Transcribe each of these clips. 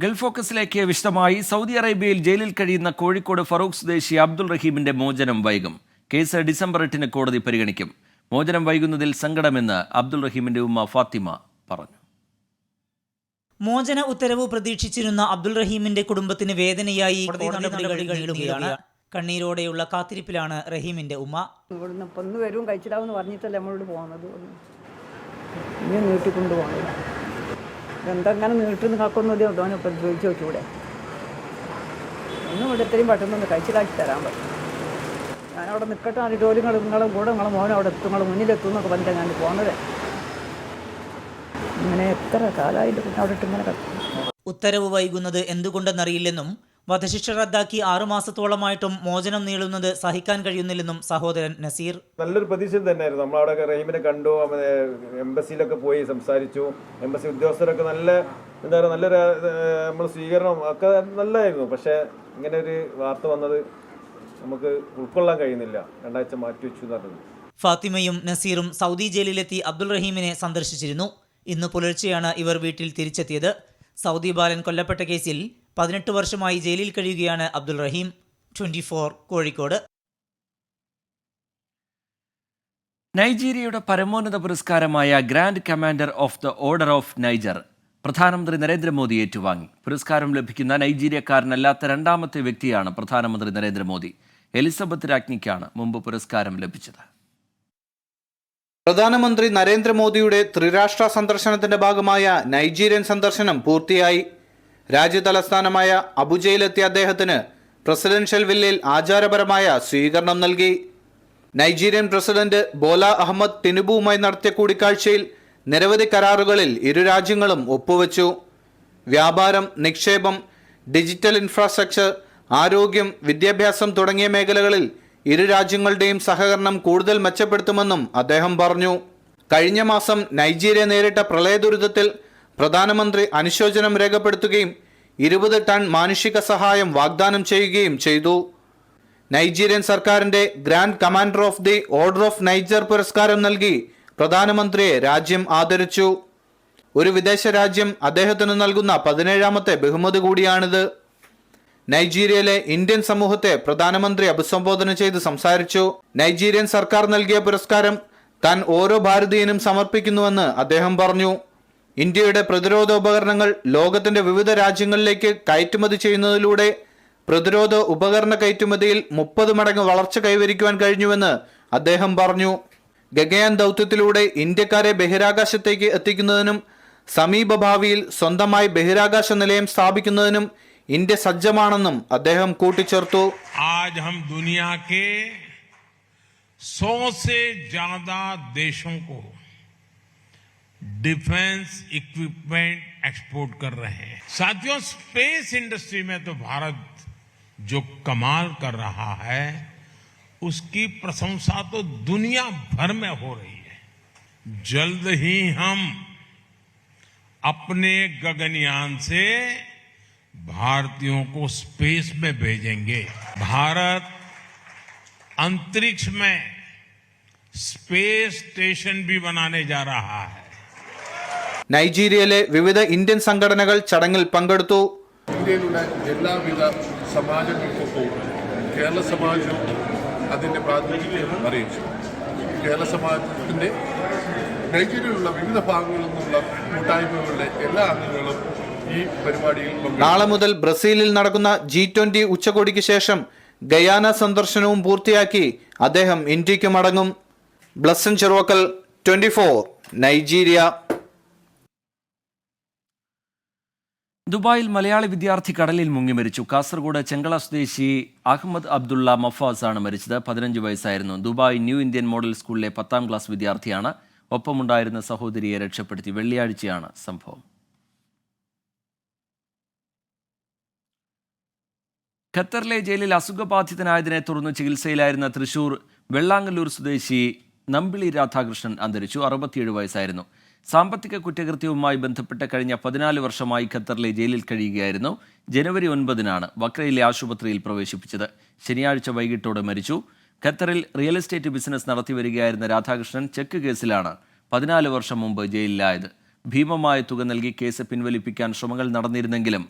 Gulf ഫോക്കസിലേക്ക് വിശദമായി. Saudi അറേബ്യയിൽ ജയിലിൽ കഴിയുന്ന കോഴിക്കോട് ഫറൂഖ് സ്വദേശി അബ്ദുൾ റഹീമിന്റെ മോചനം വൈകും. കേസ് ഡിസംബർ 8 കോടതി പരിഗണിക്കും. മോചനം വൈകുന്നതിൽ സങ്കടമെന്ന് അബ്ദുൾ റഹീമിന്റെ ഉമ്മ ഫാത്തിമ പറഞ്ഞു. മോചന ഉത്തരവ് പ്രതീക്ഷിച്ചിരുന്ന അബ്ദുൾ റഹീമിന്റെ കുടുംബത്തിന് വേദനയായി നടപടികൾ. കണ്ണീരോടെയുള്ള കാത്തിരിപ്പിലാണ് റഹീമിന്റെ ഉമ്മ. ഇവിടുന്ന് ഇപ്പം ഒന്ന് വരും കഴിച്ചിടാമെന്ന് പറഞ്ഞിട്ടല്ലേ നമ്മളോട് പോകുന്നത്. ഇനി നീട്ടിക്കൊണ്ടുപോകണില്ല. എന്തെങ്ങനെ നീട്ടുന്ന കാക്കൊന്നും ഉണ്ടോന്ന് ഇപ്പം ചോദിച്ചു നോക്കിയൂടെ. ഒന്നും ഇവിടെ ഇത്രയും പെട്ടെന്നൊന്ന് കഴിച്ചിലാക്കി തരാൻ പറ്റും. ഞാനവിടെ നിൽക്കട്ടെ പറഞ്ഞിട്ട് ഒരു നിങ്ങളും കൂടെ നിങ്ങളെ മോനും അവിടെ എത്തും, നിങ്ങൾ മുന്നിലെത്തും എന്നൊക്കെ പറഞ്ഞിട്ടാണ് ഞാൻ പോകുന്നത്. ഇങ്ങനെ എത്ര കാലമായിട്ട് പിന്നെ അവിടെ ഇട്ട് ഇങ്ങനെ കിടക്കും. ഉത്തരവ് വൈകുന്നത് എന്തുകൊണ്ടെന്നറിയില്ലെന്നും വധശിക്ഷ റദ്ദാക്കി 6 മാസത്തോളമായിട്ടും മോചനം നീളുന്നത് സഹിക്കാൻ കഴിയുന്നില്ലെന്നും സഹോദരൻ നസീർ. നല്ലൊരു പ്രതീക്ഷ തന്നെയായിരുന്നു. നമ്മളവിടെ റഹീമിനെ കണ്ടു, എംബസിയിലൊക്കെ പോയി സംസാരിച്ചു. എംബസി ഉദ്യോഗസ്ഥരൊക്കെ നല്ലൊരു നമ്മൾ സ്വീകരണം ഒക്കെ നല്ലതായിരുന്നു. പക്ഷേ ഇങ്ങനെ ഒരു വാർത്ത വന്നത് നമുക്ക് ഉൾക്കൊള്ളാൻ കഴിയുന്നില്ല. 2 ആഴ്ച മാറ്റി വെച്ചു എന്ന് പറഞ്ഞത്. ഫാത്തിമയും നസീറും സൗദി ജയിലിലെത്തി അബ്ദുൾ റഹീമിനെ സന്ദർശിച്ചിരുന്നു. ഇന്ന് പുലർച്ചെയാണ് ഇവർ വീട്ടിൽ തിരിച്ചെത്തിയത്. സൗദി ബാലൻ കൊല്ലപ്പെട്ട കേസിൽ 18 വർഷമായി ജയിലിൽ കഴിയുകയാണ് അബ്ദുൾ റഹീം. 24 കോഴിക്കോട്. നൈജീരിയയുടെ പരമോന്നത പുരസ്കാരമായ grand commander of the order of Niger പ്രധാനമന്ത്രി നരേന്ദ്രമോദി ഏറ്റുവാങ്ങി. പുരസ്കാരം ലഭിക്കുന്ന നൈജീരിയക്കാരനല്ലാത്ത 2ാമത്തെ വ്യക്തിയാണ് പ്രധാനമന്ത്രി നരേന്ദ്രമോദി. എലിസബത്ത് രാജ്ഞിക്കാണ് മുമ്പ് പുരസ്കാരം ലഭിച്ചത്. പ്രധാനമന്ത്രി നരേന്ദ്രമോദിയുടെ ത്രിരാഷ്ട്ര സന്ദർശനത്തിന്റെ ഭാഗമായ നൈജീരിയൻ സന്ദർശനം പൂർത്തിയായി. രാജ്യതലസ്ഥാനമായ അബുജയിലെത്തിയ അദ്ദേഹത്തിന് പ്രസിഡൻഷ്യൽ വില്ലയിൽ ആചാരപരമായ സ്വീകരണം നൽകി. നൈജീരിയൻ പ്രസിഡന്റ് ബോല അഹമ്മദ് ടിനുബുവുമായി നടത്തിയ കൂടിക്കാഴ്ചയിൽ നിരവധി കരാറുകളിൽ ഇരു രാജ്യങ്ങളും ഒപ്പുവെച്ചു. വ്യാപാരം, നിക്ഷേപം, ഡിജിറ്റൽ ഇൻഫ്രാസ്ട്രക്ചർ, ആരോഗ്യം, വിദ്യാഭ്യാസം തുടങ്ങിയ മേഖലകളിൽ ഇരു രാജ്യങ്ങളുടെയും സഹകരണം കൂടുതൽ മെച്ചപ്പെടുത്തുമെന്നും അദ്ദേഹം പറഞ്ഞു. കഴിഞ്ഞ മാസം നൈജീരിയ നേരിട്ട പ്രളയ ദുരിതത്തിൽ പ്രധാനമന്ത്രി അനുശോചനം രേഖപ്പെടുത്തുകയും 20 ടൺ മാനുഷിക സഹായം വാഗ്ദാനം ചെയ്യുകയും ചെയ്തു. നൈജീരിയൻ സർക്കാരിന്റെ grand commander of the order of Niger പുരസ്കാരം നൽകി പ്രധാനമന്ത്രിയെ രാജ്യം ആദരിച്ചു. ഒരു വിദേശ രാജ്യം അദ്ദേഹത്തിന് നൽകുന്ന 17ാമത്തെ ബഹുമതി കൂടിയാണിത്. നൈജീരിയയിലെ ഇന്ത്യൻ സമൂഹത്തെ പ്രധാനമന്ത്രി അഭിസംബോധന ചെയ്ത് സംസാരിച്ചു. നൈജീരിയൻ സർക്കാർ നൽകിയ പുരസ്കാരം താൻ ഓരോ ഭാരതീയനും സമർപ്പിക്കുന്നുവെന്ന് അദ്ദേഹം പറഞ്ഞു. ഇന്ത്യയുടെ പ്രതിരോധ ഉപകരണങ്ങൾ ലോകത്തിന്റെ വിവിധ രാജ്യങ്ങളിലേക്ക് കയറ്റുമതി ചെയ്യുന്നതിലൂടെ പ്രതിരോധ ഉപകരണ കയറ്റുമതിയിൽ 30 മടങ്ങ് വളർച്ച കൈവരിക്കുവാൻ കഴിഞ്ഞുവെന്ന് അദ്ദേഹം പറഞ്ഞു. ഗഗയാൻ ദൗത്യത്തിലൂടെ ഇന്ത്യക്കാരെ ബഹിരാകാശത്തേക്ക് എത്തിക്കുന്നതിനും സമീപഭാവിയിൽ സ്വന്തമായി ബഹിരാകാശ നിലയം സ്ഥാപിക്കുന്നതിനും ഇന്ത്യ സജ്ജമാണെന്നും അദ്ദേഹം കൂട്ടിച്ചേർത്തു. आज हम दुनिया के 100 से ज्यादा देशों को डिफेंस इक्विपमेंट एक्सपोर्ट कर रहे हैं. साथियों, स्पेस इंडस्ट्री में तो भारत जो कमाल कर रहा है उसकी प्रशंसा तो दुनिया भर में हो रही है. जल्द ही हम अपने गगनयान से भारतीयों को स्पेस में भेजेंगे. भारत अंतरिक्ष में स्पेस स्टेशन भी बनाने जा रहा है. നൈജീരിയയിലെ വിവിധ ഇന്ത്യൻ സംഘടനകൾ ചടങ്ങിൽ പങ്കെടുത്തു. ഇന്ത്യയിലുള്ള എല്ലാവിധ സമാജങ്ങൾക്കൊപ്പം കേരള സമാജം അതിൻ്റെ പ്രാതിനിധ്യം അറിയിച്ചു. കേരള സമാജത്തിൻ്റെ നൈജീരിയയിലുള്ള വിവിധ ഭാഗങ്ങളിൽ നിന്നുള്ള കൂട്ടായ്മകളിലെ എല്ലാ അംഗങ്ങളും ഈ പരിപാടിയിൽ നാളെ മുതൽ ബ്രസീലിൽ നടക്കുന്ന G20 ഉച്ചകോടിക്ക് ശേഷം ഗയാന സന്ദർശനവും പൂർത്തിയാക്കി അദ്ദേഹം ഇന്ത്യക്ക് മടങ്ങും. ബ്ലസ്സൻ ചെറുവക്കൽ, 24 നൈജീരിയ. ദുബായിൽ മലയാളി വിദ്യാർത്ഥി കടലിൽ മുങ്ങി മരിച്ചു. കാസർഗോഡ് ചെങ്കള സ്വദേശി അഹമ്മദ് അബ്ദുള്ള മഫാസ് ആണ് മരിച്ചത്. 15 വയസ്സായിരുന്നു. ദുബായ് ന്യൂ ഇന്ത്യൻ മോഡൽ സ്കൂളിലെ 10ാം ക്ലാസ് വിദ്യാർത്ഥിയാണ്. ഒപ്പമുണ്ടായിരുന്ന സഹോദരിയെ രക്ഷപ്പെടുത്തി. വെള്ളിയാഴ്ചയാണ് സംഭവം. ഖത്തറിലെ ജയിലിൽ അസുഖബാധിതനായതിനെ തുടർന്ന് ചികിത്സയിലായിരുന്ന തൃശൂർ വെള്ളാങ്ങല്ലൂർ സ്വദേശി നമ്പിളി രാധാകൃഷ്ണൻ അന്തരിച്ചു. 67 വയസ്സായിരുന്നു. സാമ്പത്തിക കുറ്റകൃത്യവുമായി ബന്ധപ്പെട്ട് കഴിഞ്ഞ 14 വർഷമായി ഖത്തറിലെ ജയിലിൽ കഴിയുകയായിരുന്നു. ജനുവരി 9 വക്രയിലെ ആശുപത്രിയിൽ പ്രവേശിപ്പിച്ചത്. ശനിയാഴ്ച വൈകിട്ടോടെ മരിച്ചു. ഖത്തറിൽ റിയൽ എസ്റ്റേറ്റ് ബിസിനസ് നടത്തിവരികയായിരുന്ന രാധാകൃഷ്ണൻ ചെക്ക് കേസിലാണ് 14 വർഷം മുമ്പ് ജയിലിലായത്. ഭീമമായ തുക നൽകി കേസ് പിൻവലിപ്പിക്കാൻ ശ്രമങ്ങൾ നടന്നിരുന്നെങ്കിലും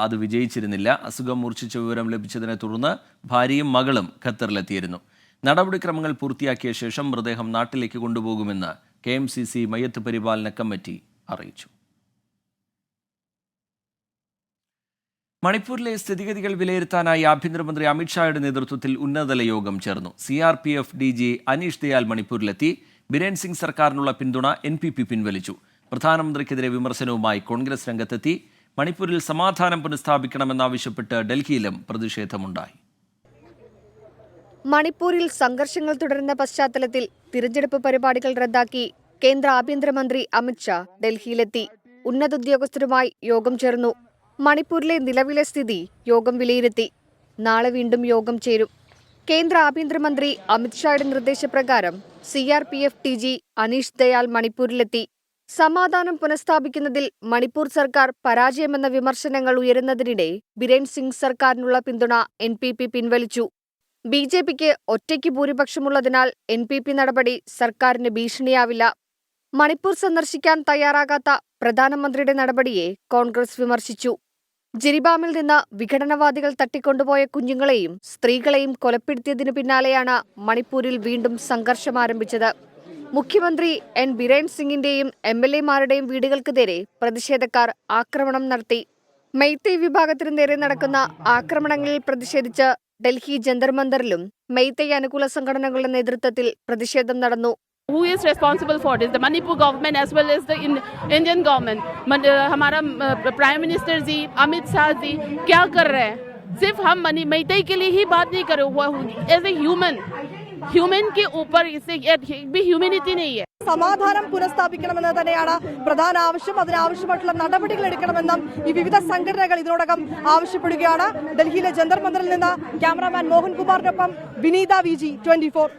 അത് വിജയിച്ചിരുന്നില്ല. അസുഖം മൂർച്ഛിച്ച വിവരം ലഭിച്ചതിനെ തുടർന്ന് ഭാര്യയും മകളും ഖത്തറിലെത്തിയിരുന്നു. നടപടിക്രമങ്ങൾ പൂർത്തിയാക്കിയ ശേഷം മൃതദേഹം നാട്ടിലേക്ക് കൊണ്ടുപോകുമെന്ന് KMCC മയ്യത്ത് പരിപാലന കമ്മിറ്റി അറിയിച്ചു. മണിപ്പൂരിലെ സ്ഥിതിഗതികൾ വിലയിരുത്താനായി ആഭ്യന്തരമന്ത്രി അമിത്ഷായുടെ നേതൃത്വത്തിൽ ഉന്നതതല യോഗം ചേർന്നു. CRPF DG Aneesh Dayal മണിപ്പൂരിലെത്തി. ബിരേൻ സിംഗ് സർക്കാരിനുള്ള പിന്തുണ NPP പിൻവലിച്ചു. പ്രധാനമന്ത്രിക്കെതിരെ വിമർശനവുമായി കോൺഗ്രസ് രംഗത്തെത്തി. മണിപ്പൂരിൽ സമാധാനം പുനഃസ്ഥാപിക്കണമെന്നാവശ്യപ്പെട്ട് ഡൽഹിയിലും പ്രതിഷേധമുണ്ടായി. മണിപ്പൂരിൽ സംഘർഷങ്ങൾ തുടരുന്ന പശ്ചാത്തലത്തിൽ തിരഞ്ഞെടുപ്പ് പരിപാടികൾ റദ്ദാക്കി കേന്ദ്ര ആഭ്യന്തരമന്ത്രി അമിത്ഷാ ഡൽഹിയിലെത്തി. ഉന്നത ഉദ്യോഗസ്ഥരുമായി യോഗം ചേർന്നു. മണിപ്പൂരിലെ നിലവിലെ സ്ഥിതി യോഗം വിലയിരുത്തി. നാളെ വീണ്ടും യോഗം ചേരും. കേന്ദ്ര ആഭ്യന്തരമന്ത്രി അമിത്ഷായുടെ നിർദ്ദേശപ്രകാരം CRPF DG അനീഷ് ദയാൽ മണിപ്പൂരിലെത്തി. സമാധാനം പുനഃസ്ഥാപിക്കുന്നതിൽ മണിപ്പൂർ സർക്കാർ പരാജയമെന്ന വിമർശനങ്ങൾ ഉയരുന്നതിനിടെ ബിരേൻ സിംഗ് സർക്കാരിനുള്ള പിന്തുണ NPP പിൻവലിച്ചു. BJPക്ക് ഒറ്റയ്ക്ക് ഭൂരിപക്ഷമുള്ളതിനാൽ NPP നടപടി സർക്കാരിന് ഭീഷണിയാവില്ല. മണിപ്പൂർ സന്ദർശിക്കാൻ തയ്യാറാകാത്ത പ്രധാനമന്ത്രിയുടെ നടപടിയെ കോൺഗ്രസ് വിമർശിച്ചു. ജിരിബാമിൽ നിന്ന് വിഘടനവാദികൾ തട്ടിക്കൊണ്ടുപോയ കുഞ്ഞുങ്ങളെയും സ്ത്രീകളെയും കൊലപ്പെടുത്തിയതിനു പിന്നാലെയാണ് മണിപ്പൂരിൽ വീണ്ടും സംഘർഷം ആരംഭിച്ചത്. മുഖ്യമന്ത്രി N ബിരേൻ സിംഗിന്റെയും MLA-മാരുടെയും വീടുകൾക്ക് നേരെ പ്രതിഷേധക്കാർ ആക്രമണം നടത്തി. മെയ്തൈ വിഭാഗത്തിനു നേരെ നടക്കുന്ന ആക്രമണങ്ങളിൽ പ്രതിഷേധിച്ച് ഡൽഹി ജന്തർ മന്ദറിലും മെയ്തൈ അനുകൂല സംഘടനകളുടെ നേതൃത്വത്തിൽ പ്രതിഷേധം നടന്നു. Who is responsible for this? The Manipur government as well as the Indian government. हमारा प्राइम मिनिस्टर जी अमित शाह जी क्या कर रहे हैं? सिर्फ हम मैतेई के लिए ही बात नहीं कर रहे. एज ए ह्यूमन के ऊपर इससे भी ह्यूमनिटी नहीं है. സമാധാനം പുനഃസ്ഥാപിക്കണമെന്ന് തന്നെയാണ് പ്രധാന ആവശ്യം. അതിനാവശ്യമായിട്ടുള്ള നടപടികൾ എടുക്കണമെന്നും ഈ വിവിധ സംഘടനകൾ ഇതിനോടകം ആവശ്യപ്പെടുകയാണ്. ഡൽഹിയിലെ ജന്തർ മന്ദറിൽ നിന്ന് ക്യാമറാമാൻ മോഹൻകുമാറിനൊപ്പം വിനീത VG 24.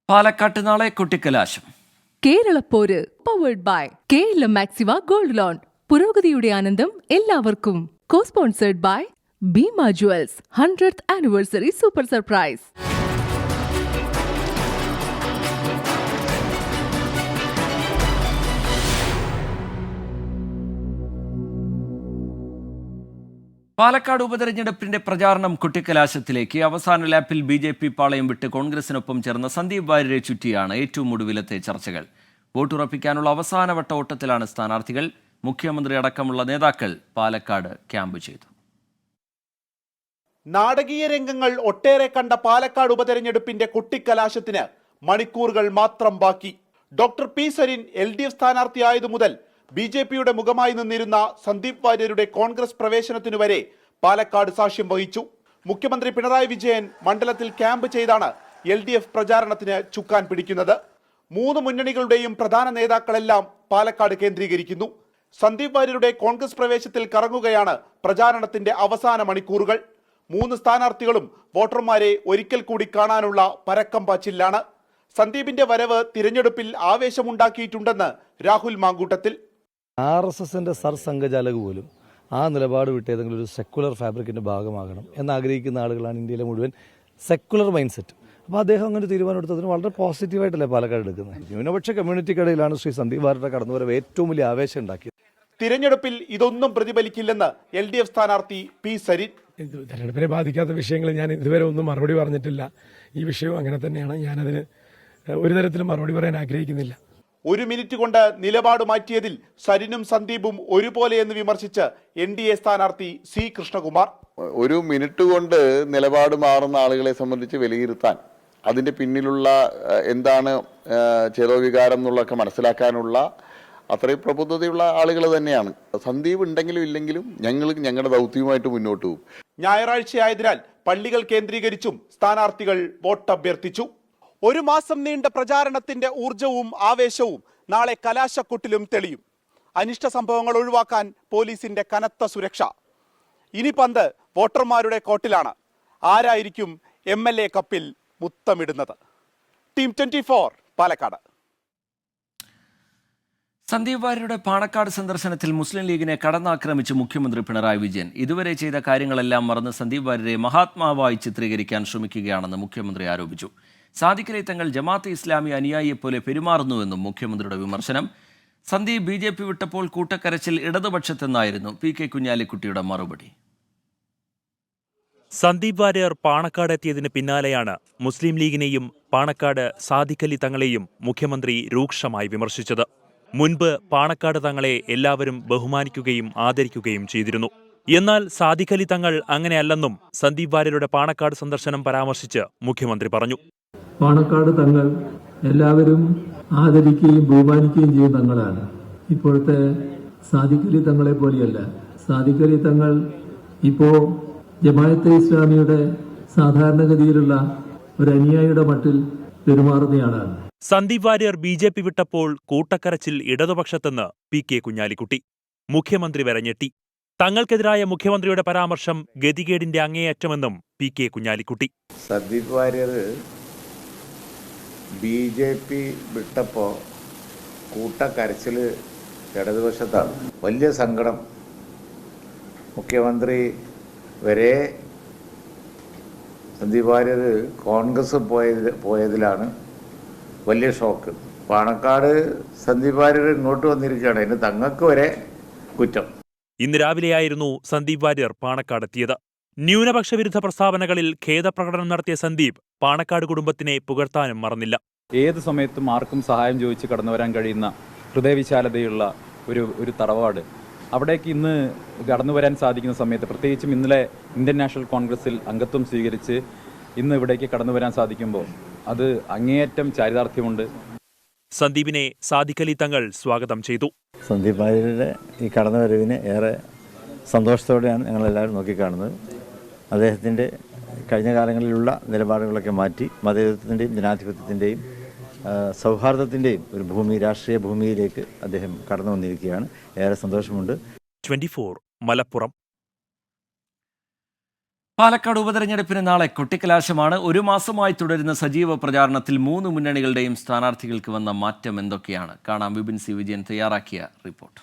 പാലക്കാട്ട് നാളെ കൊട്ടിക്കലാശം. കേരളപ്പോര് powered by KLM Maxiva gold loan. പുരോഗതിയുടെ ആനന്ദം എല്ലാവർക്കും. Co-sponsored by Bima Jewels 100th Anniversary Super Surprise. Palakkad ഉപതെരഞ്ഞെടുപ്പിന്റെ പ്രചാരണം കൊട്ടിക്കലാശത്തിലേക്ക്. അവസാന ലാപ്പിൽ BJP പാളയം വിട്ട് കോൺഗ്രസിനൊപ്പം ചേർന്ന സന്ദീപ് വാര്യരെ ചുറ്റിയാണ് ഏറ്റവും ഒടുവിലത്തെ ചർച്ചകൾ. വോട്ടുറപ്പിക്കാനുള്ള അവസാനവട്ട ഓട്ടത്തിലാണ് സ്ഥാനാർത്ഥികൾ. മുഖ്യമന്ത്രി അടക്കമുള്ള നേതാക്കൾ പാലക്കാട് ക്യാമ്പ് ചെയ്തു. നാടകീയ രംഗങ്ങൾ ഒട്ടേറെ കണ്ട പാലക്കാട് ഉപതെരഞ്ഞെടുപ്പിന്റെ കൊട്ടിക്കലാശത്തിന് മണിക്കൂറുകൾ മാത്രം ബാക്കി. ഡോക്ടർ P സരിൻ LDF സ്ഥാനാർത്ഥിയായതു മുതൽ BJPയുടെ മുഖമായി നിന്നിരുന്ന സന്ദീപ് വാര്യരുടെ കോൺഗ്രസ് പ്രവേശനത്തിനു വരെ പാലക്കാട് സാക്ഷ്യം വഹിച്ചു. മുഖ്യമന്ത്രി പിണറായി വിജയൻ മണ്ഡലത്തിൽ ക്യാമ്പ് ചെയ്താണ് LDF പ്രചാരണത്തിന് ചുക്കാൻ പിടിക്കുന്നത്. മൂന്ന് മുന്നണികളുടെയും പ്രധാന നേതാക്കളെല്ലാം പാലക്കാട് കേന്ദ്രീകരിക്കുന്നു. സന്ദീപ് വാര്യരുടെ കോൺഗ്രസ് പ്രവേശത്തിൽ കറങ്ങുകയാണ് പ്രചാരണത്തിന്റെ അവസാന മണിക്കൂറുകൾ. മൂന്ന് സ്ഥാനാർത്ഥികളും വോട്ടർമാരെ ഒരിക്കൽ കൂടി കാണാനുള്ള പരക്കം പാച്ചിലാണ്. സന്ദീപിന്റെ വരവ് തിരഞ്ഞെടുപ്പിൽ ആവേശമുണ്ടാക്കിയിട്ടുണ്ടെന്ന് രാഹുൽ മാങ്കൂട്ടത്തിൽ. RSSന്റെ സർസംഘചാലക് പോലും ആ നിലപാട് വിട്ട് ഏതെങ്കിലും ഒരു സെക്കുലർ ഫാബ്രിക്കിന്റെ ഭാഗമാകണം എന്നാഗ്രഹിക്കുന്ന ആളുകളാണ് ഇന്ത്യയിലെ മുഴുവൻ സെക്കുലർ മൈൻഡ് സെറ്റ്. അപ്പോൾ അദ്ദേഹം അങ്ങനെ തീരുമാനം എടുത്തതിന് വളരെ പോസിറ്റീവായിട്ടല്ലേ പാലക്കാട് എടുക്കുന്നത്. ന്യൂനപക്ഷ കമ്മ്യൂണിറ്റിക്കിടയിലാണ് ശ്രീ സന്ദീപ് വാര്യരുടെ കടന്നുവരവ് ഏറ്റവും വലിയ ആവേശം ഉണ്ടാക്കിയത്. തിരഞ്ഞെടുപ്പിൽ ഇതൊന്നും പ്രതിഫലിക്കില്ലെന്ന് LDF സ്ഥാനാർത്ഥി P സരിൻ. തെരഞ്ഞെടുപ്പിനെ ബാധിക്കാത്ത വിഷയങ്ങൾ ഞാൻ ഇതുവരെ ഒന്നും മറുപടി പറഞ്ഞിട്ടില്ല. ഈ വിഷയവും അങ്ങനെ തന്നെയാണ്. ഞാനതിന് ഒരു തരത്തിലും മറുപടി പറയാൻ ആഗ്രഹിക്കുന്നില്ല. ഒരു മിനിറ്റ് കൊണ്ട് നിലപാട് മാറ്റിയതിൽ സരിനും സന്ദീപും ഒരുപോലെയെന്ന് വിമർശിച്ച് NDA സ്ഥാനാർത്ഥി C കൃഷ്ണകുമാർ. ഒരു മിനിറ്റ് കൊണ്ട് നിലപാട് മാറുന്ന ആളുകളെ സംബന്ധിച്ച് വിലയിരുത്താൻ, അതിന്റെ പിന്നിലുള്ള എന്താണ് ചേതോവികാരം എന്നുള്ളതൊക്കെ മനസ്സിലാക്കാനുള്ള അത്രയും പ്രബുദ്ധതയുള്ള ആളുകൾ തന്നെയാണ്. സന്ദീപ് ഉണ്ടെങ്കിലും ഇല്ലെങ്കിലും ഞങ്ങൾ ഞങ്ങളുടെ ദൗത്യവുമായിട്ട് മുന്നോട്ട് പോകും. ഞായറാഴ്ചയായതിനാൽ പള്ളികൾ കേന്ദ്രീകരിച്ചും സ്ഥാനാർത്ഥികൾ വോട്ടഭ്യർത്ഥിച്ചു. ഒരു മാസം നീണ്ട പ്രചാരണത്തിന്റെ ഊർജവും ആവേശവും നാളെ കലാശക്കൊട്ടിലും തെളിയും. അനിഷ്ട സംഭവങ്ങൾ ഒഴിവാക്കാൻ പോലീസിന്റെ കനത്ത സുരക്ഷ. ഇനി പന്ത് വോട്ടർമാരുടെ കോട്ടിലാണ്. ആരായിരിക്കും MLA കപ്പിൽ മുത്തമിടുന്നത്? ടീം 24 പാലക്കാട്. സന്ദീപ് വാര്യരുടെ പാണക്കാട് സന്ദർശനത്തിൽ മുസ്ലിം ലീഗിനെ കടന്നാക്രമിച്ച് മുഖ്യമന്ത്രി പിണറായി വിജയൻ. ഇതുവരെ ചെയ്ത കാര്യങ്ങളെല്ലാം മറന്ന് സന്ദീപ് വാര്യരെ മഹാത്മാവായി ചിത്രീകരിക്കാൻ ശ്രമിക്കുകയാണെന്ന് മുഖ്യമന്ത്രി ആരോപിച്ചു. സാദിഖലി തങ്ങൾ ജമാഅത്തെ ഇസ്ലാമി അനുയായിയെപ്പോലെ പെരുമാറുന്നുവെന്നും മുഖ്യമന്ത്രിയുടെ വിമർശനം. സന്ദീപ് BJP വിട്ടപ്പോൾ കൂട്ടക്കരച്ചിൽ ഇടതുപക്ഷത്തെന്നായിരുന്നു PK കുഞ്ഞാലിക്കുട്ടിയുടെ മറുപടി. സന്ദീപ് വാര്യർ പാണക്കാട് എത്തിയതിന് പിന്നാലെയാണ് മുസ്ലിം ലീഗിനെയും പാണക്കാട് സാദിഖ് അലി തങ്ങളെയും മുഖ്യമന്ത്രി രൂക്ഷമായി വിമർശിച്ചത്. മുൻപ് പാണക്കാട് തങ്ങളെ എല്ലാവരും ബഹുമാനിക്കുകയും ആദരിക്കുകയും ചെയ്തിരുന്നു. എന്നാൽ സാദിഖ് അലി തങ്ങൾ അങ്ങനെയല്ലെന്നും സന്ദീപ് വാര്യരുടെ പാണക്കാട് സന്ദർശനം പരാമർശിച്ച് മുഖ്യമന്ത്രി പറഞ്ഞു. പാണക്കാട് തങ്ങൾ എല്ലാവരും ആദരിക്കുകയും ബഹുമാനിക്കുകയും ചെയ്യുന്ന തങ്ങളാണ്. ഇപ്പോഴത്തെ സാദിഖ് അലി തങ്ങളെ പോലെയല്ല. സാദിഖ് അലി തങ്ങൾ ഇപ്പോ ജമാഅത്തെ ഇസ്ലാമിയുടെ സാധാരണഗതിയിലുള്ള ഒരു അനുയായിയുടെ മട്ടിൽ പെരുമാറുന്നയാളാണ്. Sandeep Warrier BJP വിട്ടപ്പോൾ കൂട്ടക്കരച്ചിൽ ഇടതുപക്ഷത്തെന്ന് PK Kunhalikutty. മുഖ്യമന്ത്രി വരെ ഞെട്ടി. തങ്ങൾക്കെതിരായ മുഖ്യമന്ത്രിയുടെ പരാമർശം ഗതികേടിന്റെ അങ്ങേയറ്റമെന്നും PK കുഞ്ഞാലിക്കുട്ടി. സന്ദീപ് വാര്യർ BJP വിട്ടപ്പോൾ കൂട്ടക്കരച്ചിൽ ഇടതുപക്ഷത്താണ്. വലിയ സങ്കടം. മുഖ്യമന്ത്രി വരെ സന്ദീപ് വാര്യർ കോൺഗ്രസ് പോയതിലാണ് വലിയ ഷോക്ക്. പാണക്കാട് സന്ദീപ് വാര്യർ ഇങ്ങോട്ട് വന്നിരിക്കുകയാണ്. അതിന് തങ്ങൾക്ക് വരെ കുറ്റം. ഇന്ന് രാവിലെയായിരുന്നു സന്ദീപ് വാര്യർ പാണക്കാടെത്തിയത്. ന്യൂനപക്ഷ വിരുദ്ധ പ്രസ്താവനകളിൽ ഖേദപ്രകടനം നടത്തിയ സന്ദീപ് പാണക്കാട് കുടുംബത്തിനെ പുകഴ്ത്താനും മറന്നില്ല. ഏത് സമയത്തും ആർക്കും സഹായം ചോദിച്ച് കടന്നു വരാൻ കഴിയുന്ന ഹൃദയവിശാലതയുള്ള ഒരു തറവാട്, അവിടേക്ക് ഇന്ന് കടന്നു വരാൻ സാധിക്കുന്ന സമയത്ത്, പ്രത്യേകിച്ചും ഇന്നലെ ഇന്ത്യൻ നാഷണൽ കോൺഗ്രസിൽ അംഗത്വം സ്വീകരിച്ച് ഇന്ന് ഇവിടേക്ക് കടന്നു വരാൻ സാധിക്കുമ്പോൾ അത് അങ്ങേയറ്റം ചാരിതാർത്ഥ്യമുണ്ട്. സന്ദീപിനെ സാദിഖ് അലി തങ്ങൾ സ്വാഗതം ചെയ്തു. സന്ദീപ് വാര്യരുടെ ഈ കടന്നുവരവിനെ ഏറെ സന്തോഷത്തോടെയാണ് ഞങ്ങളെല്ലാവരും നോക്കിക്കാണുന്നത്. അദ്ദേഹത്തിൻ്റെ കഴിഞ്ഞ കാലങ്ങളിലുള്ള നിലപാടുകളൊക്കെ മാറ്റി മതേതരത്വത്തിൻ്റെയും ജനാധിപത്യത്തിൻ്റെയും സൗഹാർദ്ദത്തിൻ്റെയും ഒരു രാഷ്ട്രീയ ഭൂമിയിലേക്ക് അദ്ദേഹം കടന്നു വന്നിരിക്കുകയാണ്. ഏറെ സന്തോഷമുണ്ട്. 24 മലപ്പുറം. പാലക്കാട് ഉപതെരഞ്ഞെടുപ്പിന് നാളെ കൊട്ടിക്കലാശമാണ്. ഒരു മാസമായി തുടരുന്ന സജീവ പ്രചാരണത്തിൽ 3 മുന്നണികളുടെയും സ്ഥാനാർത്ഥികൾക്ക് വന്ന മാറ്റം എന്തൊക്കെയാണ്? കാണാം വിപിൻ സി വിജയൻ തയ്യാറാക്കിയ റിപ്പോർട്ട്.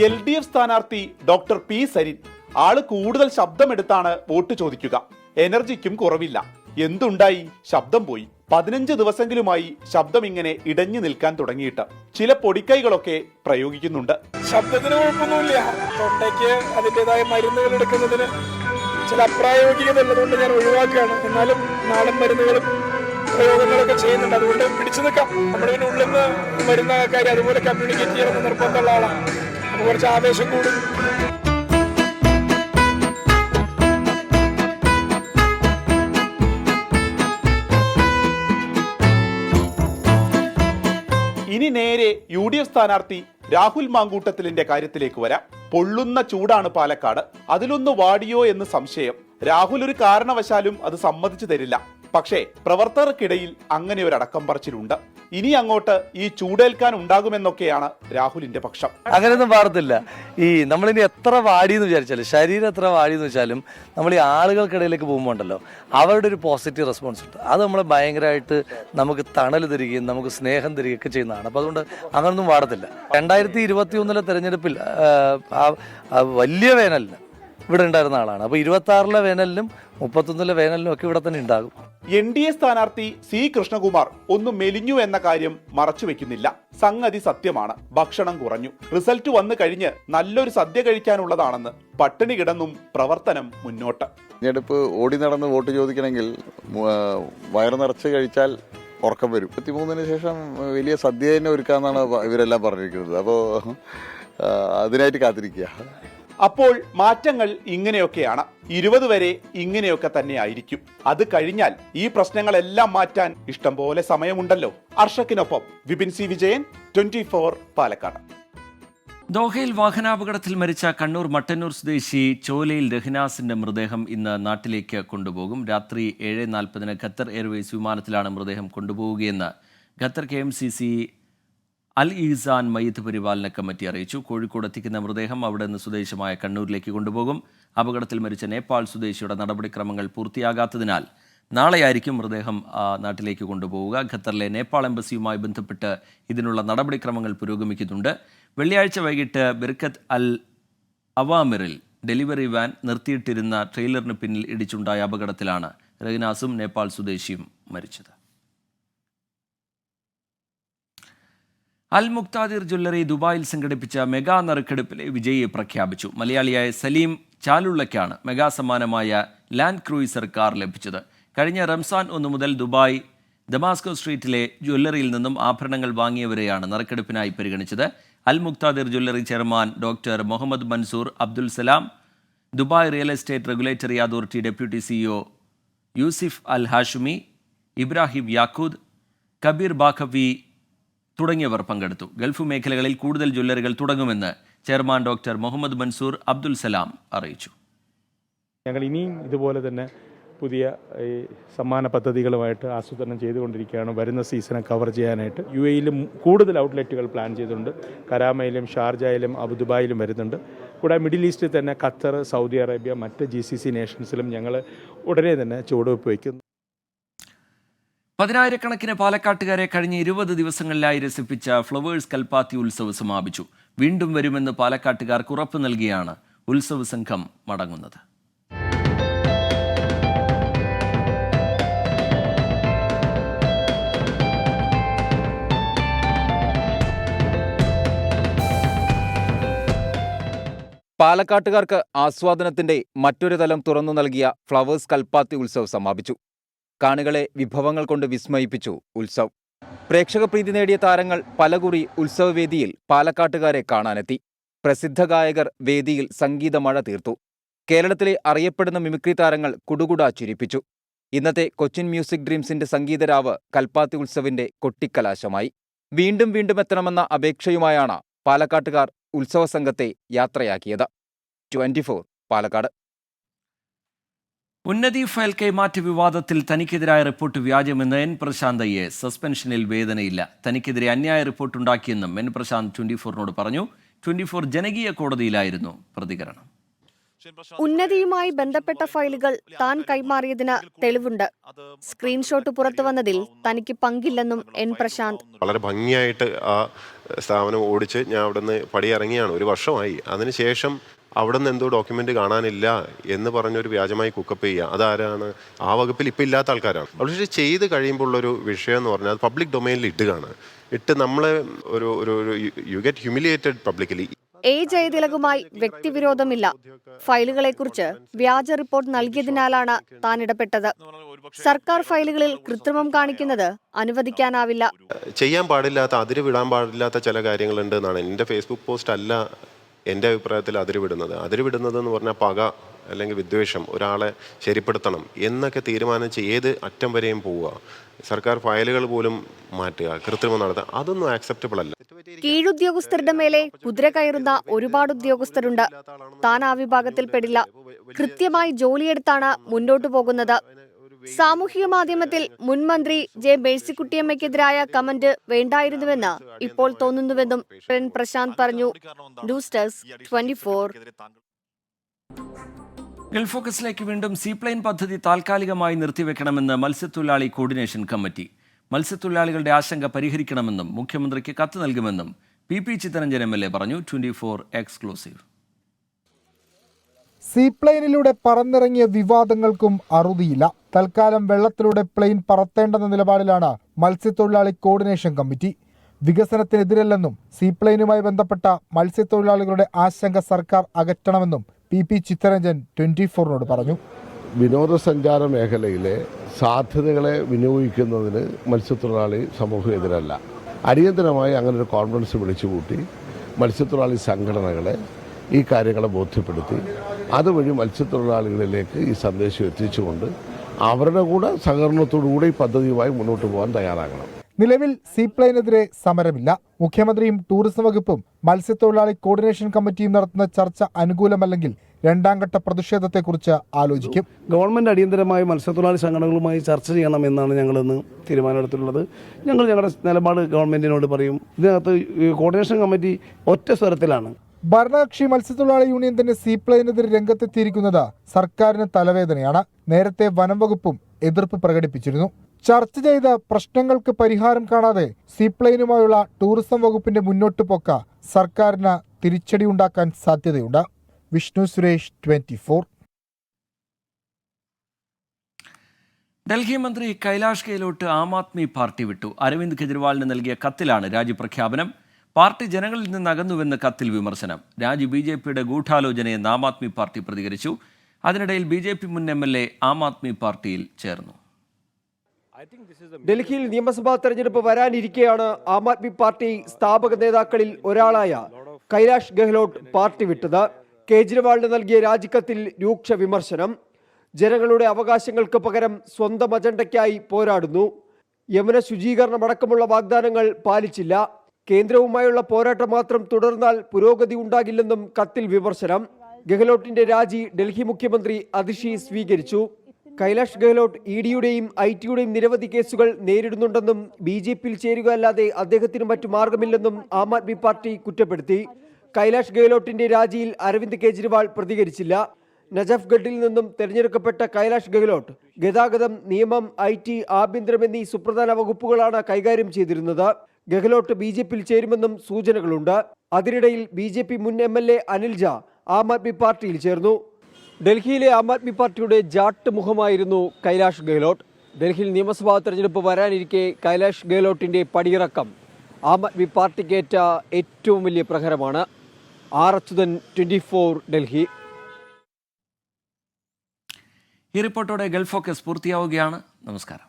LDF സ്ഥാനാർത്ഥി ഡോക്ടർ P സരിൻ. ആള് കൂടുതൽ ശബ്ദമെടുത്താണ് വോട്ട് ചോദിക്കുക. എനർജിക്കും കുറവില്ല. എന്തുണ്ടായി? ശബ്ദം പോയി. 15 ദിവസങ്ങളുമായി ശബ്ദം ഇങ്ങനെ ഇടഞ്ഞു നിൽക്കാൻ തുടങ്ങിയിട്ട് ചില പൊടിക്കൈകളൊക്കെ പ്രയോഗിക്കുന്നുണ്ട്. ശബ്ദത്തിന് കുഴപ്പമൊന്നുമില്ല. തൊണ്ടയ്ക്ക് അതിൻ്റെതായ മരുന്നുകൾ എടുക്കുന്നതിന് ചില അപ്രായോഗികത ഉള്ളതുകൊണ്ട് ഞാൻ ഒഴിവാക്കുകയാണ്. എന്നാലും നാടൻ മരുന്നുകളും പ്രയോഗങ്ങളൊക്കെ ചെയ്യുന്നുണ്ട്. അതുകൊണ്ട് പിടിച്ചു നിൽക്കാം. നമ്മുടെ ഉള്ളിൽ നിന്ന് വരുന്ന കാര്യം അതുപോലെ കമ്മ്യൂണിക്കേറ്റ് ചെയ്യണമെന്ന് നിർബന്ധമുള്ള ആളാണ്. അപ്പോൾ കുറച്ച് ആവേശം കൂടും. ഇനി നേരെ UDF സ്ഥാനാർത്ഥി രാഹുൽ മാങ്കൂട്ടത്തിലിന്റെ കാര്യത്തിലേക്ക് വരാം. പൊള്ളുന്ന ചൂടാണ് പാലക്കാട്. അതിലൊന്ന് വാടിയോ എന്ന് സംശയം. രാഹുൽ ഒരു കാരണവശാലും അത് സമ്മതിച്ചു തരില്ല. പക്ഷേ പ്രവർത്തകർക്കിടയിൽ അങ്ങനെ ഒരു അടക്കം പറച്ചിലുണ്ട്. ഇനി അങ്ങോട്ട് ഈ ചൂടേൽക്കാൻ ഉണ്ടാകുമെന്നൊക്കെയാണ് രാഹുലിന്റെ പക്ഷം. അങ്ങനെയൊന്നും പാടത്തില്ല. നമ്മളിനി എത്ര വാടിയെന്ന് വിചാരിച്ചാലും, ശരീരം എത്ര വാടിയെന്ന് വെച്ചാലും, നമ്മൾ ഈ ആളുകൾക്കിടയിലേക്ക് പോകുമ്പോൾ ഉണ്ടല്ലോ, അവരുടെ ഒരു പോസിറ്റീവ് റെസ്പോൺസ് ഉണ്ട്. അത് നമ്മളെ ഭയങ്കരമായിട്ട് നമുക്ക് തണൽ തരികയും നമുക്ക് സ്നേഹം തരികയൊക്കെ ചെയ്യുന്നതാണ്. അപ്പോൾ അതുകൊണ്ട് അങ്ങനൊന്നും പാടത്തില്ല. 2021 തെരഞ്ഞെടുപ്പിൽ വലിയ വേനലിന് ഇവിടെ ഉണ്ടായിരുന്ന ആളാണ്. അപ്പോൾ 26 വേനലിലും 31 വേനലിലും ഒക്കെ ഇവിടെ തന്നെ ഉണ്ടാകും. NDA സ്ഥാനാർത്ഥി C കൃഷ്ണകുമാർ ഒന്ന് മെലിഞ്ഞു എന്ന കാര്യം മറച്ചുവെക്കുന്നില്ല. സംഗതി സത്യമാണ്. ഭക്ഷണം കുറഞ്ഞു. റിസൾട്ട് വന്നു കഴിഞ്ഞ് നല്ലൊരു സദ്യ കഴിക്കാനുള്ളതാണെന്ന് പട്ടിണി കിടന്നും പ്രവർത്തനം മുന്നോട്ട്. തെരഞ്ഞെടുപ്പ് ഓടി നടന്ന് വോട്ട് ചോദിക്കണമെങ്കിൽ വയറ് നിറച്ച് കഴിച്ചാൽ ഉറക്കം വരും. 23 ശേഷം വലിയ സദ്യ തന്നെ ഒരുക്കാന്നാണ് ഇവരെല്ലാം പറഞ്ഞിരിക്കുന്നത്. അപ്പോൾ അതിനായിട്ട് കാത്തിരിക്കുക. അപ്പോൾ മാറ്റങ്ങൾ ഇങ്ങനെയൊക്കെയാണ്. 20 വരെ ഇങ്ങനെയൊക്കെ തന്നെ ആയിരിക്കും. അത് കഴിഞ്ഞാൽ ഈ പ്രശ്നങ്ങളെല്ലാം മാറ്റാൻ ഇഷ്ടം പോലെ സമയമുണ്ടല്ലോ. അർഷക്കിനൊപ്പം വിപിൻ സി വിജയൻ, 24 പാലക്കാട്. ദോഹയിൽ വാഹനാപകടത്തിൽ മരിച്ച കണ്ണൂർ മട്ടന്നൂർ സ്വദേശി ചോലയിൽ രഹ്നാസിന്റെ മൃതദേഹം ഇന്ന് നാട്ടിലേക്ക് കൊണ്ടുപോകും. രാത്രി 7:40 ഖത്തർ എയർവേസ് വിമാനത്തിലാണ് മൃതദേഹം കൊണ്ടുപോവുകയെന്ന് ഖത്തർ KMCC അൽ ഇഹ്സാൻ മയ്യത്ത് പരിപാലന കമ്മിറ്റി അറിയിച്ചു. കോഴിക്കോട് എത്തിക്കുന്ന മൃതദേഹം അവിടെ നിന്ന് സ്വദേശമായ കണ്ണൂരിലേക്ക് കൊണ്ടുപോകും. അപകടത്തിൽ മരിച്ച നേപ്പാൾ സ്വദേശിയുടെ നടപടിക്രമങ്ങൾ പൂർത്തിയാകാത്തതിനാൽ നാളെയായിരിക്കും മൃതദേഹം നാട്ടിലേക്ക് കൊണ്ടുപോവുക. ഖത്തറിലെ നേപ്പാൾ എംബസിയുമായി ബന്ധപ്പെട്ട് ഇതിനുള്ള നടപടിക്രമങ്ങൾ പുരോഗമിക്കുന്നുണ്ട്. വെള്ളിയാഴ്ച വൈകിട്ട് ബിർക്കത്ത് അൽ അവാമിറിൽ ഡെലിവറി വാൻ നിർത്തിയിട്ടിരുന്ന ട്രെയിലറിന് പിന്നിൽ ഇടിച്ചുണ്ടായ അപകടത്തിലാണ് റഹ്നാസും നേപ്പാൾ സ്വദേശിയും മരിച്ചത്. അൽ മുക്താദിർ ജ്വല്ലറി ദുബായിൽ സംഘടിപ്പിച്ച മെഗാ നറുക്കെടുപ്പിലെ വിജയിയെ പ്രഖ്യാപിച്ചു. മലയാളിയായ സലീം ചാലുള്ളയ്ക്കാണ് മെഗാ സമ്മാനമായ ലാൻഡ് ക്രൂയിസർ കാർ ലഭിച്ചത്. കഴിഞ്ഞ റംസാൻ 1 മുതൽ ദുബായ് ദമാസ്കോ സ്ട്രീറ്റിലെ ജ്വല്ലറിയിൽ നിന്നും ആഭരണങ്ങൾ വാങ്ങിയവരെയാണ് നറുക്കെടുപ്പിനായി പരിഗണിച്ചത്. Al Muqtadir jewellery chairman doctor Muhammad Mansoor Abdul Salam, Dubai real estate regulatory authority deputy CEO Yousif Al Hashimi, Ibrahim Yakood, Kabeer Baqavi തുടങ്ങിയവർ പങ്കെടുത്തു. ഗൾഫ് മേഖലകളിൽ കൂടുതൽ ജ്വല്ലറികൾ തുടങ്ങുമെന്ന് ചെയർമാൻ ഡോക്ടർ മുഹമ്മദ് മൻസൂർ അബ്ദുൽ സലാം അറിയിച്ചു. ഞങ്ങൾ ഇനിയും ഇതുപോലെ തന്നെ പുതിയ സമ്മാന പദ്ധതികളുമായിട്ട് ആസൂത്രണം ചെയ്തുകൊണ്ടിരിക്കുകയാണ്. വരുന്ന സീസണെ കവർ ചെയ്യാനായിട്ട് UAE-യിലും കൂടുതൽ ഔട്ട്ലെറ്റുകൾ പ്ലാൻ ചെയ്തിട്ടുണ്ട്. കരാമയിലും ഷാർജയിലും അബുദുബായിലും വരുന്നുണ്ട്. കൂടാതെ മിഡിൽ ഈസ്റ്റിൽ തന്നെ ഖത്തർ, സൗദി അറേബ്യ, മറ്റ് GCC നേഷൻസിലും ഞങ്ങൾ ഉടനെ തന്നെ ചുവടുവെപ്പ് വയ്ക്കുന്നു. പതിനായിരക്കണക്കിന് പാലക്കാട്ടുകാരെ കഴിഞ്ഞ 20 ദിവസങ്ങളിലായി രസിപ്പിച്ച ഫ്ലവേഴ്സ് കൽപ്പാത്തി ഉത്സവ് സമാപിച്ചു. വീണ്ടും വരുമെന്ന് പാലക്കാട്ടുകാർക്ക് ഉറപ്പ് നൽകിയാണ് ഉത്സവ സംഘം മടങ്ങുന്നത്. പാലക്കാട്ടുകാർക്ക് ആസ്വാദനത്തിന്റെ മറ്റൊരു തലം തുറന്നു നൽകിയ ഫ്ലവേഴ്സ് കൽപ്പാത്തി ഉത്സവ് സമാപിച്ചു. കാണികളെ വിഭവങ്ങൾ കൊണ്ട് വിസ്മയിപ്പിച്ചു ഉത്സവ്. പ്രേക്ഷക പ്രീതി നേടിയ താരങ്ങൾ പലകുറി ഉത്സവവേദിയിൽ പാലക്കാട്ടുകാരെ കാണാനെത്തി. പ്രസിദ്ധ ഗായകർ വേദിയിൽ സംഗീതമഴ തീർത്തു. കേരളത്തിലെ അറിയപ്പെടുന്ന മിമിക്രി താരങ്ങൾ കുടുകുടാ ചിരിപ്പിച്ചു. ഇന്നത്തെ കൊച്ചിൻ മ്യൂസിക് ഡ്രീംസിന്റെ സംഗീതരാവ് കൽപ്പാത്തി ഉത്സവിന്റെ കൊട്ടിക്കലാശമായി. വീണ്ടും വീണ്ടും എത്തണമെന്ന അപേക്ഷയുമായാണ് പാലക്കാട്ടുകാർ ഉത്സവ സംഘത്തെ യാത്രയാക്കിയത്. 24 പാലക്കാട്. ഉന്നതി ഫയൽ കൈമാറ്റ വിവാദത്തിൽ തനിക്കെതിരായ റിപ്പോർട്ട് വ്യാജമെന്ന് N. പ്രശാന്ത് IAS. സസ്പെൻഷനിൽ വേദനയില്ല. തനിക്കെതിരെ അന്യായ റിപ്പോർട്ടുണ്ടാക്കിയെന്നും N. പ്രശാന്ത് 24നോട് പറഞ്ഞു. 24 ജനകീയ കോടതിയിലായിരുന്നു പ്രതികരണം. ഉന്നതിയുമായി ബന്ധപ്പെട്ട ഫയലുകൾ താൻ കൈമാറിയതിന് തെളിവുണ്ട്. സ്ക്രീൻഷോട്ട് പുറത്തു വന്നതിൽ തനിക്ക് പങ്കില്ലെന്നും N. പ്രശാന്ത്. വളരെ ഭംഗിയായിട്ട് ആ സ്ഥാപനം ഓടിച്ച് ഞാൻ അവിടെ നിന്ന് പടിയിറങ്ങിയാണ്. 1 വർഷമായി. അതിനുശേഷം അവിടെ നിന്ന് എന്തോ ഡോക്യുമെന്റ് കാണാനില്ല എന്ന് പറഞ്ഞൊരു വ്യാജമായി കുക്കപ്പ് ചെയ്യുക. അതാരാണ്? ആ വകുപ്പിൽ ഇപ്പം ഇല്ലാത്ത ആൾക്കാരാണ്. പക്ഷേ ചെയ്ത് കഴിയുമ്പോൾ ഉള്ളൊരു വിഷയം എന്ന് പറഞ്ഞാൽ പബ്ലിക് ഡൊമൈനിൽ ഇടുകയാണ്. ഇട്ട് നമ്മളെ ഒരു you get humiliated publicly. A. ജയതിലകുമായി വ്യക്തിവിരോധമില്ല. ഫയലുകളെക്കുറിച്ച് വ്യാജ റിപ്പോർട്ട് നൽകിയതിനാലാണ് താൻ ഇടപെട്ടത്. സർക്കാർ ഫയലുകളിൽ കൃത്രിമം കാണിക്കുന്നത് അനുവദിക്കാനാവില്ല. ചെയ്യാൻ പാടില്ലാത്ത, അതിര് വിടാൻ പാടില്ലാത്ത ചില കാര്യങ്ങളുണ്ട് എന്നാണ് എൻ്റെ ഫേസ്ബുക്ക് പോസ്റ്റ് അല്ല എൻ്റെ അഭിപ്രായത്തിൽ അതിരുവിടുന്നത് എന്ന് പറഞ്ഞാൽ പക അല്ലെങ്കിൽ വിദ്വേഷം, ഒരാളെ ശരിപ്പെടുത്തണം എന്നൊക്കെ തീരുമാനിച്ച് ഏത് അറ്റം വരെയും പോവുക, സർക്കാർ ഫയലുകൾ പോലും മാറ്റുക, കൃത്രിമം നടത്തുക, അതൊന്നും ആക്സെപ്റ്റബിൾ അല്ല. കീഴുദ്യോഗസ്ഥരുടെ മേലെ കുതിര കയറുന്ന ഒരുപാട് ഉദ്യോഗസ്ഥരുണ്ട്. താൻ ആ വിഭാഗത്തിൽ പെടില്ല. കൃത്യമായി ജോലിയെടുത്താണ് മുന്നോട്ടു പോകുന്നത്. സാമൂഹിക മാധ്യമത്തിൽ മുൻമന്ത്രി J. മേഴ്സിക്കുട്ടിയമ്മയ്ക്കെതിരായ കമന്റ് വേണ്ടായിരുന്നുവെന്ന് ഇപ്പോൾ തോന്നുന്നുവെന്നും N. പ്രശാന്ത് പറഞ്ഞു. News desk 24. ഗൾഫ് ഫോക്കസിലേക്ക് വീണ്ടും സീപ്ലെയിൻ പദ്ധതി താൽക്കാലികമായി നിർത്തിവെക്കണമെന്ന് മത്സ്യത്തൊഴിലാളി കോർഡിനേഷൻ കമ്മിറ്റി. മത്സ്യത്തൊഴിലാളികളുടെ ആശങ്ക പരിഹരിക്കണമെന്നും മുഖ്യമന്ത്രിക്ക് കത്ത് നൽകുമെന്നും PP ചിത്തരഞ്ജൻ MLA പറഞ്ഞു. 24 എക്സ്ക്ലൂസീവ്. സീപ്ലെയിനിലൂടെ പറന്നിറങ്ങിയ വിവാദങ്ങൾക്കും അറുതിയില്ല. തൽക്കാലം വെള്ളത്തിലൂടെ പ്ലെയിൻ പറത്തേണ്ടെന്ന നിലപാടിലാണ് മത്സ്യത്തൊഴിലാളി കോർഡിനേഷൻ കമ്മിറ്റി. വികസനത്തിനെതിരല്ലെന്നും സീപ്ലെയിനുമായി ബന്ധപ്പെട്ട മത്സ്യത്തൊഴിലാളികളുടെ ആശങ്ക സർക്കാർ അകറ്റണമെന്നും PP ചിത്തരഞ്ജൻ 24നോട് പറഞ്ഞു. വിനോദസഞ്ചാര മേഖലയിലെ സാധ്യതകളെ വിനിയോഗിക്കുന്നതിന് മത്സ്യത്തൊഴിലാളി സമൂഹം എതിരല്ല. അടിയന്തരമായി അങ്ങനെ ഒരു കോൺഫറൻസ് വിളിച്ചുകൂട്ടി മത്സ്യത്തൊഴിലാളി സംഘടനകളെ ഈ കാര്യങ്ങളെ ബോധ്യപ്പെടുത്തി അതുവഴി മത്സ്യത്തൊഴിലാളികളിലേക്ക് ഈ സന്ദേശം എത്തിച്ചുകൊണ്ട് അവരുടെ കൂടെ സഹകരണത്തോടുകൂടി ഈ പദ്ധതിയുമായി മുന്നോട്ട് പോകാൻ തയ്യാറാകണം. നിലവിൽ സീപ്ലെയിനെതിരെ സമരമില്ല. മുഖ്യമന്ത്രിയും ടൂറിസം വകുപ്പും മത്സ്യത്തൊഴിലാളി കോർഡിനേഷൻ കമ്മിറ്റിയും നടത്തുന്ന ചർച്ച അനുകൂലമല്ലെങ്കിൽ രണ്ടാം ഘട്ട പ്രതിഷേധത്തെക്കുറിച്ച് ആലോചിക്കും. ഗവൺമെന്റ് അടിയന്തരമായി മത്സ്യത്തൊഴിലാളി സംഘടനകളുമായി ചർച്ച ചെയ്യണമെന്നാണ് ഞങ്ങളിന്ന് തീരുമാനമെടുത്തിട്ടുള്ളത്. ഞങ്ങൾ ഞങ്ങളുടെ നിലപാട് ഗവൺമെന്റിനോട് പറയും. ഇതിനകത്ത് കോർഡിനേഷൻ കമ്മിറ്റി ഒറ്റ സ്വരത്തിലാണ്. ഭരണകക്ഷി മത്സ്യത്തൊഴിലാളി യൂണിയൻ തന്നെ സീപ്ലെയിനെതിരെ രംഗത്തെത്തിയിരിക്കുന്നത് സർക്കാരിന് തലവേദനയാണ്. നേരത്തെ വനം വകുപ്പും എതിർപ്പ് പ്രകടിപ്പിച്ചിരുന്നു. ചർച്ച ചെയ്ത പ്രശ്നങ്ങൾക്ക് പരിഹാരം കാണാതെ സീപ്ലെയിനുമായുള്ള ടൂറിസം വകുപ്പിന്റെ മുന്നോട്ട് പോക്ക് സർക്കാരിന് തിരിച്ചടിയുണ്ടാക്കാൻ സാധ്യതയുണ്ട്. വിഷ്ണു സുരേഷ്, 24. ഡൽഹി മന്ത്രി കൈലാഷ് ഗെഹ്ലോട്ട് ആം ആദ്മി പാർട്ടി വിട്ടു. അരവിന്ദ് കെജ്രിവാളിന് നൽകിയ കത്തിലാണ് രാജിപ്രഖ്യാപനം. പാർട്ടി ജനങ്ങളിൽ നിന്ന് അകന്നുവെന്ന് കത്തിൽ വിമർശനം. രാജി BJPയുടെ ഗൂഢാലോചനയെന്ന് ആം ആദ്മി പാർട്ടി പ്രതികരിച്ചു. അതിനിടയിൽ BJP മുൻ MLA ആം ആദ്മി പാർട്ടിയിൽ ചേർന്നു. ഡൽഹിയിൽ നിയമസഭാ തെരഞ്ഞെടുപ്പ് വരാനിരിക്കെയാണ് ആം ആദ്മി പാർട്ടി സ്ഥാപക നേതാക്കളിൽ ഒരാളായ കൈലാഷ് ഗെഹ്ലോട്ട് പാർട്ടി വിട്ടത്. കേജ്രിവാളിന് നൽകിയ രാജിക്കത്തിൽ രൂക്ഷ വിമർശനം. ജനങ്ങളുടെ അവകാശങ്ങൾക്ക് പകരം സ്വന്തം അജണ്ടയ്ക്കായി പോരാടുന്നു. യമുന ശുചീകരണമടക്കമുള്ള വാഗ്ദാനങ്ങൾ പാലിച്ചില്ല. കേന്ദ്രവുമായുള്ള പോരാട്ടം മാത്രം തുടർന്നാൽ പുരോഗതി ഉണ്ടാകില്ലെന്നും കത്തിൽ വിമർശനം. ഗെഹ്ലോട്ടിന്റെ രാജി ഡൽഹി മുഖ്യമന്ത്രി അതിഷി സ്വീകരിച്ചു. കൈലാഷ് ഗെഹ്ലോട്ട് EDയുടെയും IT-യുടെയും നിരവധി കേസുകൾ നേരിടുന്നുണ്ടെന്നും BJPയിൽ ചേരുക അല്ലാതെ അദ്ദേഹത്തിന് മറ്റു മാർഗമില്ലെന്നും ആം ആദ്മി പാർട്ടി കുറ്റപ്പെടുത്തി. കൈലാഷ് ഗെഹ്ലോട്ടിന്റെ രാജിയിൽ അരവിന്ദ് കെജ്രിവാൾ പ്രതികരിച്ചില്ല. നജഫ്ഗഡിൽ നിന്നും തെരഞ്ഞെടുക്കപ്പെട്ട കൈലാഷ് ഗെഹ്ലോട്ട് ഗതാഗതം, നിയമം, IT, ആഭ്യന്തരം എന്നീ സുപ്രധാന വകുപ്പുകളാണ് കൈകാര്യം ചെയ്തിരുന്നത്. ഗെഹ്ലോട്ട് BJPയിൽ ചേരുമെന്നും സൂചനകളുണ്ട്. അതിനിടയിൽ BJP മുൻ MLA അനിൽ ജാ ആം ആദ്മി പാർട്ടിയിൽ ചേർന്നു. ഡൽഹിയിലെ ആം ആദ്മി പാർട്ടിയുടെ ജാട്ട് മുഖമായിരുന്നു കൈലാഷ് ഗെഹ്ലോട്ട്. ഡൽഹിയിൽ നിയമസഭാ തെരഞ്ഞെടുപ്പ് വരാനിരിക്കെ കൈലാഷ് ഗെഹ്ലോട്ടിന്റെ പടിയിറക്കം ആം ആദ്മി പാർട്ടിക്കേറ്റ ഏറ്റവും വലിയ പ്രഹരമാണ്. R. അച്യുതൻ, 24, ഡൽഹി. ഈ റിപ്പോർട്ടോടെ ഗൾഫ് ഫോക്കസ് പൂർത്തിയാവുകയാണ്. നമസ്കാരം.